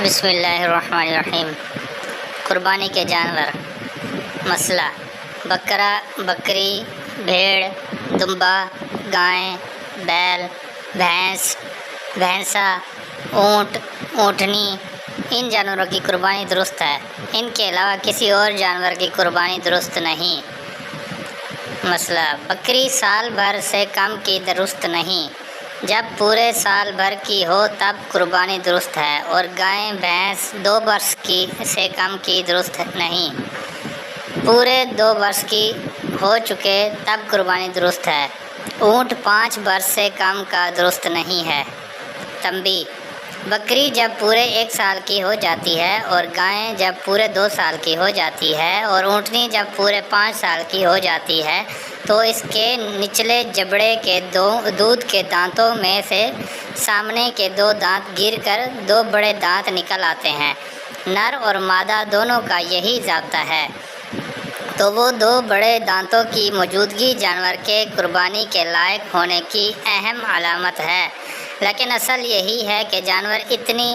بسم اللہ الرحمن الرحیم۔ قربانی کے جانور۔ مسئلہ: بکرا، بکری، بھیڑ، دمبا، گائے، بیل، بھینس، بھینسا، اونٹ، اونٹنی، ان جانوروں کی قربانی درست ہے۔ ان کے علاوہ کسی اور جانور کی قربانی درست نہیں۔ مسئلہ: بکری سال بھر سے کم کی درست نہیں۔ جب پورے سال بھر کی ہو تب قربانی درست ہے، اور گائے بھینس 2 برس کی سے کم کی درست نہیں۔ پورے 2 برس کی ہو چکے تب قربانی درست ہے۔ اونٹ 5 برس سے کم کا درست نہیں ہے۔ تنبیہ: بکری جب پورے 1 سال کی ہو جاتی ہے، اور گائے جب پورے 2 سال کی ہو جاتی ہے، اور اونٹنی جب پورے 5 سال کی ہو جاتی ہے، تو اس کے نچلے جبڑے کے دودھ کے دانتوں میں سے سامنے کے 2 دانت گر کر 2 بڑے دانت نکل آتے ہیں۔ نر اور مادہ دونوں کا یہی ضابطہ ہے، تو وہ 2 بڑے دانتوں کی موجودگی جانور کے قربانی کے لائق ہونے کی اہم علامت ہے۔ لیکن اصل یہی ہے کہ جانور اتنی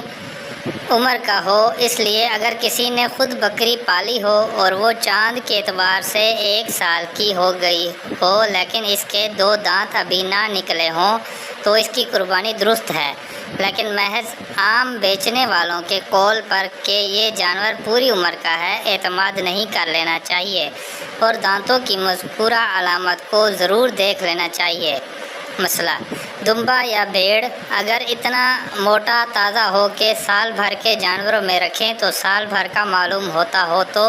عمر کا ہو۔ اس لیے اگر کسی نے خود بکری پالی ہو اور وہ چاند کے اعتبار سے 1 سال کی ہو گئی ہو، لیکن اس کے 2 دانت ابھی نہ نکلے ہوں، تو اس کی قربانی درست ہے۔ لیکن محض عام بیچنے والوں کے قول پر کہ یہ جانور پوری عمر کا ہے اعتماد نہیں کر لینا چاہیے، اور دانتوں کی مذکورہ علامت کو ضرور دیکھ لینا چاہیے۔ مسئلہ: دمبا یا بھیڑ اگر اتنا موٹا تازہ ہو کہ سال بھر کے جانوروں میں رکھیں تو سال بھر کا معلوم ہوتا ہو، تو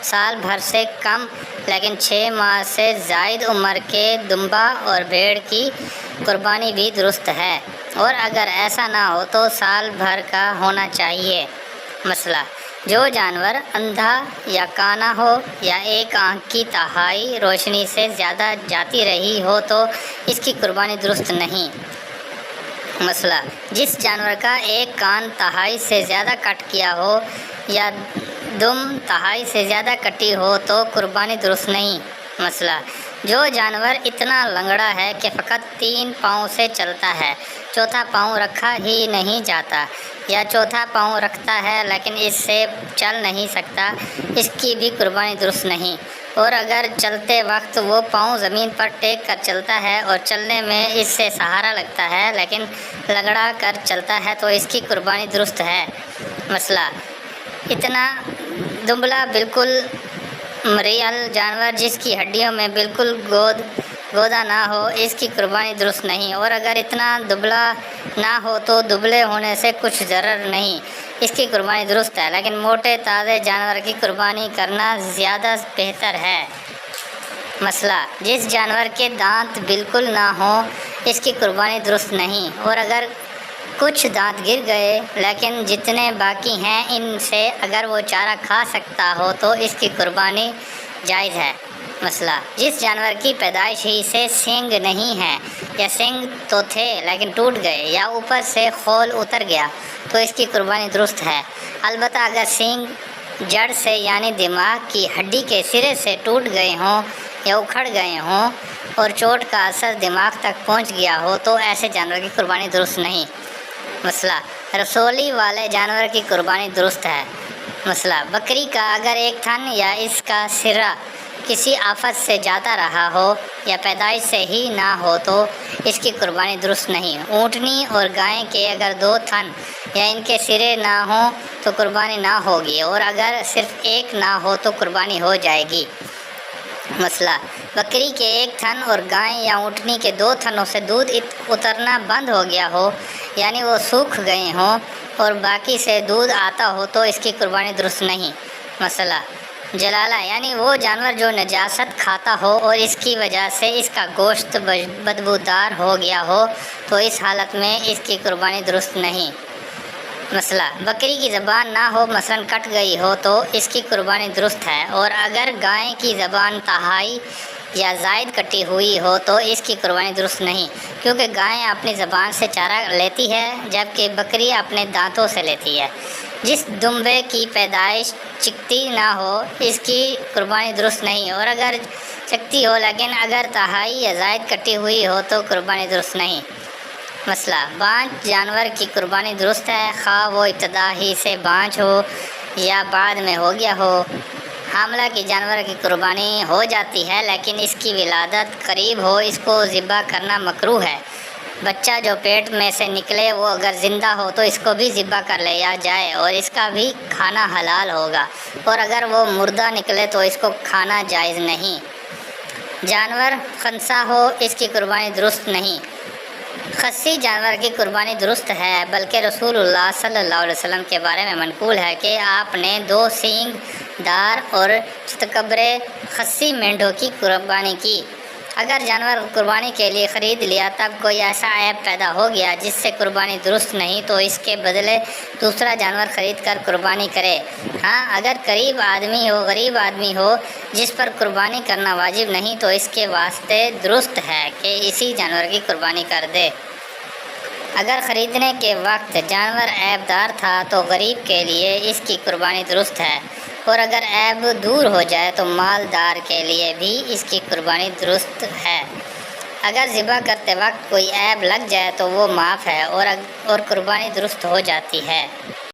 سال بھر سے کم لیکن 6 ماہ سے زائد عمر کے دمبا اور بھیڑ کی قربانی بھی درست ہے، اور اگر ایسا نہ ہو تو سال بھر کا ہونا چاہیے۔ مسئلہ: جو جانور اندھا یا کانا ہو، یا ایک آنکھ کی تہائی روشنی سے زیادہ جاتی رہی ہو، تو اس کی قربانی درست نہیں۔ مسئلہ: جس جانور کا ایک کان تہائی سے زیادہ کٹ گیا ہو، یا دم تہائی سے زیادہ کٹی ہو، تو قربانی درست نہیں۔ مسئلہ: جو جانور اتنا لنگڑا ہے کہ فقط 3 پاؤں سے چلتا ہے، چوتھا پاؤں رکھا ہی نہیں جاتا، یا چوتھا پاؤں رکھتا ہے لیکن اس سے چل نہیں سکتا، اس کی بھی قربانی درست نہیں۔ اور اگر چلتے وقت وہ پاؤں زمین پر ٹیک کر چلتا ہے اور چلنے میں اس سے سہارا لگتا ہے لیکن لنگڑا کر چلتا ہے، تو اس کی قربانی درست ہے۔ مسئلہ: اتنا دبلا بالکل مریل جانور جس کی ہڈیوں میں بالکل گودا نہ ہو، اس کی قربانی درست نہیں، اور اگر اتنا دبلا نہ ہو تو دبلے ہونے سے کچھ ضرر نہیں، اس کی قربانی درست ہے، لیکن موٹے تازے جانور کی قربانی کرنا زیادہ بہتر ہے۔ مسئلہ: جس جانور کے دانت بالکل نہ ہوں، اس کی قربانی درست نہیں، اور اگر کچھ دانت گر گئے لیکن جتنے باقی ہیں ان سے اگر وہ چارہ کھا سکتا ہو تو اس کی قربانی جائز ہے۔ مسئلہ: جس جانور کی پیدائش ہی سے سینگ نہیں ہے، یا سینگ تو تھے لیکن ٹوٹ گئے، یا اوپر سے خول اتر گیا، تو اس کی قربانی درست ہے۔ البتہ اگر سینگ جڑ سے یعنی دماغ کی ہڈی کے سرے سے ٹوٹ گئے ہوں یا اکھڑ گئے ہوں، اور چوٹ کا اثر دماغ تک پہنچ گیا ہو، تو ایسے جانور کی قربانی درست نہیں۔ مسئلہ: رسولی والے جانور کی قربانی درست ہے۔ مسئلہ: بکری کا اگر ایک تھن یا اس کا سرا کسی آفت سے جاتا رہا ہو، یا پیدائش سے ہی نہ ہو، تو اس کی قربانی درست نہیں۔ اونٹنی اور گائے کے اگر 2 تھن یا ان کے سرے نہ ہوں تو قربانی نہ ہوگی، اور اگر صرف ایک نہ ہو تو قربانی ہو جائے گی۔ مسئلہ: بکری کے 1 تھن اور گائے یا اونٹنی کے 2 تھنوں سے دودھ اترنا بند ہو گیا ہو، یعنی وہ سوکھ گئے ہوں، اور باقی سے دودھ آتا ہو، تو اس کی قربانی درست نہیں۔ مسئلہ: جلالہ یعنی وہ جانور جو نجاست کھاتا ہو اور اس کی وجہ سے اس کا گوشت بدبودار ہو گیا ہو، تو اس حالت میں اس کی قربانی درست نہیں۔ مسئلہ: بکری کی زبان نہ ہو، مثلاً کٹ گئی ہو، تو اس کی قربانی درست ہے، اور اگر گائے کی زبان تہائی یا زائد کٹی ہوئی ہو تو اس کی قربانی درست نہیں، کیونکہ گائے اپنی زبان سے چارہ لیتی ہے جبکہ بکری اپنے دانتوں سے لیتی ہے۔ جس دمبے کی پیدائش چکتی نہ ہو، اس کی قربانی درست نہیں، اور اگر چکتی ہو لیکن اگر تہائی یا زائد کٹی ہوئی ہو تو قربانی درست نہیں۔ مسئلہ: بانجھ جانور کی قربانی درست ہے، خواہ وہ ابتدا ہی سے بانجھ ہو یا بعد میں ہو گیا ہو۔ حاملہ کی جانور کی قربانی ہو جاتی ہے، لیکن اس کی ولادت قریب ہو، اس کو ذبح کرنا مکروہ ہے۔ بچہ جو پیٹ میں سے نکلے وہ اگر زندہ ہو تو اس کو بھی ذبح کر لیا جائے اور اس کا بھی کھانا حلال ہوگا، اور اگر وہ مردہ نکلے تو اس کو کھانا جائز نہیں۔ جانور خنثی ہو، اس کی قربانی درست نہیں۔ خصی جانور کی قربانی درست ہے، بلکہ رسول اللہ صلی اللہ علیہ وسلم کے بارے میں منقول ہے کہ آپ نے 2 سینگ دار اور چتکبر خصی مینڈھوں کی قربانی کی۔ اگر جانور قربانی کے لیے خرید لیا تب کوئی ایسا عیب پیدا ہو گیا جس سے قربانی درست نہیں تو اس کے بدلے دوسرا جانور خرید کر قربانی کرے۔ ہاں، اگر غریب آدمی ہو جس پر قربانی کرنا واجب نہیں تو اس کے واسطے درست ہے کہ اسی جانور کی قربانی کر دے۔ اگر خریدنے کے وقت جانور عیب دار تھا تو غریب کے لیے اس کی قربانی درست ہے، اور اگر عیب دور ہو جائے تو مالدار کے لیے بھی اس کی قربانی درست ہے۔ اگر ذبح کرتے وقت کوئی عیب لگ جائے تو وہ معاف ہے اور قربانی درست ہو جاتی ہے۔